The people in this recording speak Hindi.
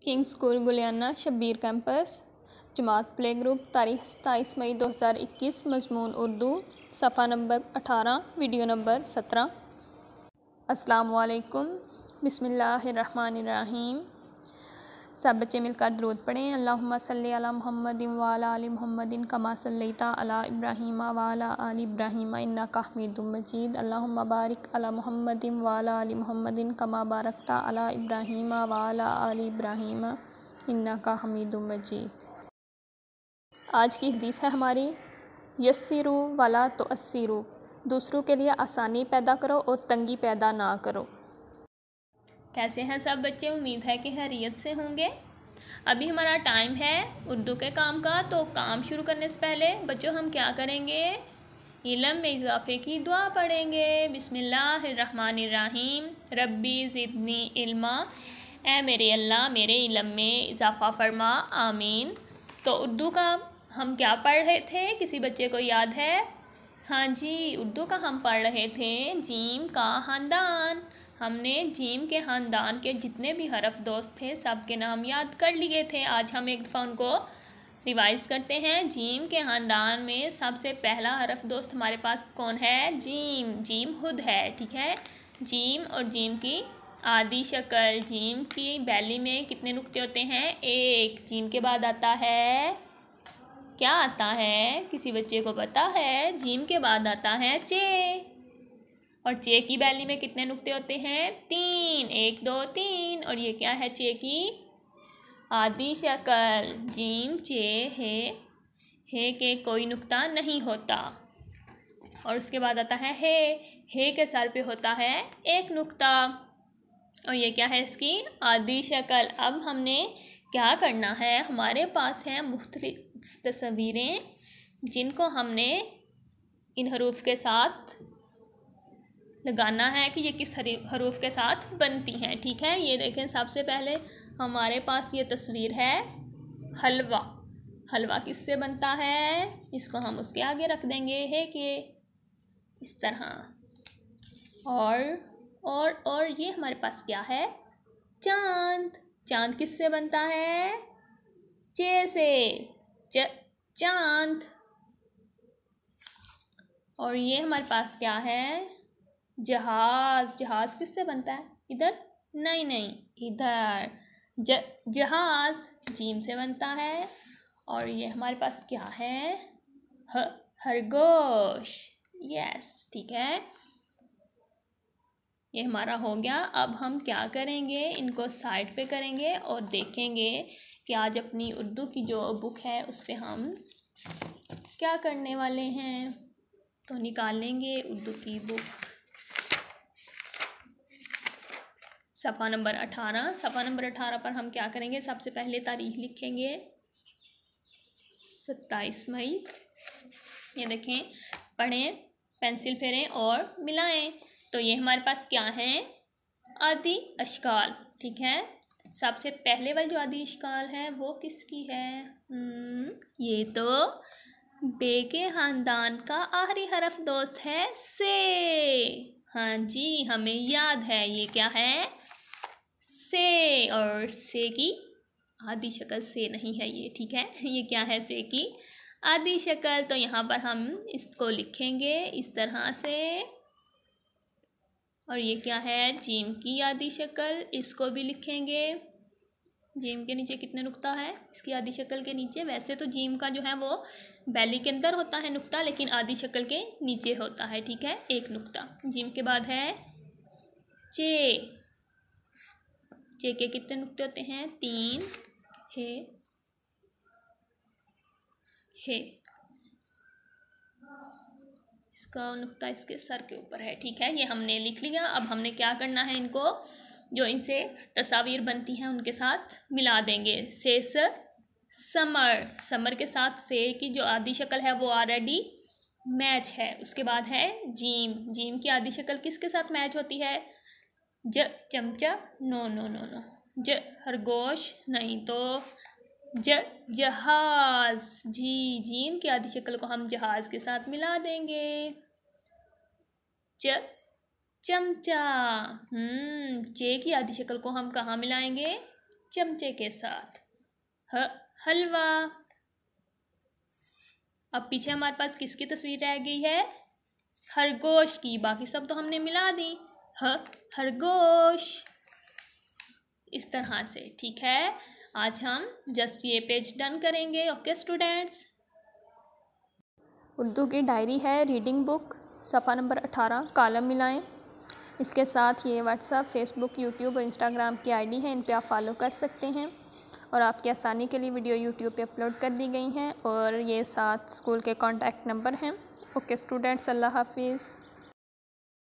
King school Guliyana Shabbir campus जमात प्ले ग्रुप तारीख 27 मई 2021 मजमून उर्दू सफ़ा नंबर 18 वीडियो नंबर 17। अस्सलामु अलैकुम बिस्मिल्लाहिर्रहमानिर्रहीम। सब बच्चे मिलकर दरूद पढ़ें। अल्लाहुम्मा सल्ली अला मुहम्मदिन व अला आलि मुहम्मदिन कमा सल्लैता अला इब्राहीम व अला आलि इब्राहीम इन्नका हमीदुम मजीद। अल्लाहुम्मा बारिक अला मुहम्मदिन व अला आलि मुहम्मदिन कमा बारकता अला इब्राहीम व अला आलि इब्राहीम इन्नका हमीदुम मजीद। आज की हदीस है हमारी, यस्सिरू वला तुअस्सिरू, दूसरों के लिए आसानी पैदा करो और तंगी पैदा ना करो। कैसे हैं सब बच्चे? उम्मीद है कि खैरियत से होंगे। अभी हमारा टाइम है उर्दू के काम का, तो काम शुरू करने से पहले बच्चों हम क्या करेंगे? इल्म में इजाफ़े की दुआ पढ़ेंगे। बिस्मिल्लाहिर्रहमानिर्रहीम। रब्बी ज़िदनी इल्मा, ए मेरे अल्लाह मेरे इल्म में इजाफ़ा फरमा, आमीन। तो उर्दू का हम क्या पढ़ रहे थे? किसी बच्चे को याद है? हाँ जी, उर्दू का हम पढ़ रहे थे जीम का ख़ानदान। हमने जीम के ख़ानदान के जितने भी हरफ दोस्त थे सब के नाम याद कर लिए थे। आज हम एक दफ़ा उनको रिवाइज़ करते हैं। जीम के ख़ानदान में सबसे पहला हरफ दोस्त हमारे पास कौन है? जीम। जीम खुद है, ठीक है। जीम और जीम की आदि शक्ल। जीम की बैली में कितने नुक्ते होते हैं? एक। जीम के बाद आता है, क्या आता है? किसी बच्चे को पता है? जीम के बाद आता है चे। और चे की बैली में कितने नुक्ते होते हैं? तीन। एक दो तीन। और ये क्या है? चे की आदि शक्ल। जीम चे हे के कोई नुक्ता नहीं होता। और उसके बाद आता है हे के सर पे होता है एक नुक्ता। और ये क्या है? इसकी आदि शक्ल। अब हमने क्या करना है? हमारे पास हैं मुख्तलिफ तस्वीरें जिनको हमने इन हरूफ के साथ लगाना है कि ये किस हरूफ के साथ बनती हैं, ठीक है। ये देखें, सबसे पहले हमारे पास ये तस्वीर है हलवा। हलवा किससे बनता है? इसको हम उसके आगे रख देंगे है कि इस तरह। और ये हमारे पास क्या है? चांद। चांद किससे बनता है? चे से, चांद। और ये हमारे पास क्या है? जहाज। जहाज किससे बनता है? इधर नहीं, इधर। जहाज जीम से बनता है। और ये हमारे पास क्या है? खरगोश। यस, ठीक है। ये हमारा हो गया। अब हम क्या करेंगे? इनको साइड पे करेंगे और देखेंगे कि आज अपनी उर्दू की जो बुक है उस पे हम क्या करने वाले हैं। तो निकालेंगे उर्दू की बुक, सफ़ा नंबर 18। सफ़ा नंबर 18 पर हम क्या करेंगे? सबसे पहले तारीख लिखेंगे 27 मई। ये देखें, पढ़ें, पेंसिल फेरें और मिलाएं। तो ये हमारे पास क्या है? आदि अशकाल, ठीक है। सबसे पहले वाली जो आदि अशकाल है वो किसकी है? ये तो बे के ख़ानदान का आखिरी हरफ दोस्त है से। हाँ जी, हमें याद है ये क्या है? से। और से की आदि शक्ल से नहीं है ये, ठीक है। ये क्या है? से की आदि शक्ल। तो यहाँ पर हम इसको लिखेंगे इस तरह से। और ये क्या है? जीम की आदि शक्ल। इसको भी लिखेंगे। जीम के नीचे कितने नुक्ता है? इसकी आदि शक्ल के नीचे। वैसे तो जीम का जो है वो बैली के अंदर होता है नुक्ता, लेकिन आदि शक्ल के नीचे होता है, ठीक है, एक नुक्ता। जीम के बाद है चे। चे के कितने नुक्ते होते हैं? तीन। हे इसका नुक्ता इसके सर के ऊपर है, ठीक है। ये हमने लिख लिया। अब हमने क्या करना है? इनको जो इनसे तस्वीर बनती हैं उनके साथ मिला देंगे। से समर। समर के साथ से की जो आदि शक्ल है वो ऑलरेडी मैच है। उसके बाद है जीम। जीम की आदि शक्ल किसके साथ मैच होती है? चमचा, नो। खरगोश नहीं, तो जहाज। जी, जीम की आदि शक्ल को हम जहाज के साथ मिला देंगे। चमचा। चे की आदि शक्ल को हम कहाँ मिलाएंगे? चमचे के साथ। हलवा। अब पीछे हमारे पास किसकी तस्वीर रह गई है? खरगोश की। बाकी सब तो हमने मिला दी। खरगोश। इस तरह से, ठीक है। आज हम जस्ट ये पेज डन करेंगे। Okay students. उर्दू की डायरी है, रीडिंग बुक, सफ़ा नंबर 18, कॉलम मिलाएं। इसके साथ ये व्हाट्सएप, फेसबुक, यूट्यूब और इंस्टाग्राम की आईडी है, इन पे आप फॉलो कर सकते हैं। और आपकी आसानी के लिए वीडियो यूट्यूब पे अपलोड कर दी गई हैं। और ये साथ स्कूल के कॉन्टैक्ट नंबर हैं। ओके स्टूडेंट्स, अल्लाह हाफिज़।